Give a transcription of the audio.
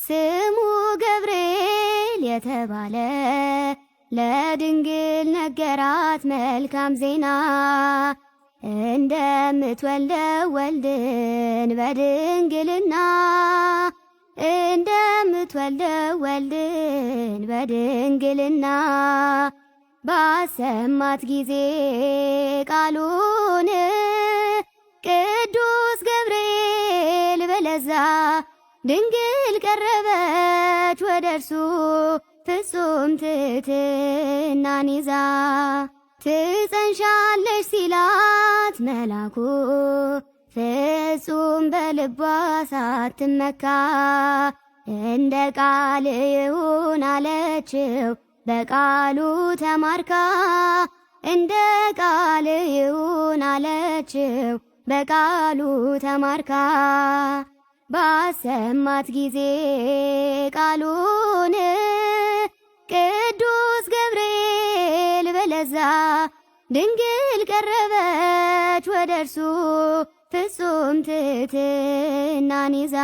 ስሙ ገብርኤል የተባለ ለድንግል ነገራት መልካም ዜና እንደምትወልደው ወልድን በድንግልና እንደምትወልደው ወልድን በድንግልና ባሰማት ጊዜ ቃሉን ቅዱስ ገብርኤል በለዛ ድንግል ቀረበች ወደርሱ ፍጹም ትሕትናን ይዛ ትጸንሻለሽ ሲላት መላኩ ፍጹም በልቧ ሳትመካ እንደ ቃል ይሁን አለችው በቃሉ ተማርካ እንደ ቃል ይሁን አለችው በቃሉ ተማርካ ባሰማት ጊዜ ቃሉን ቅዱስ ገብርኤል በለዛ ድንግል ቀረበች ወደርሱ ፍጹም ትሕትናን ይዛ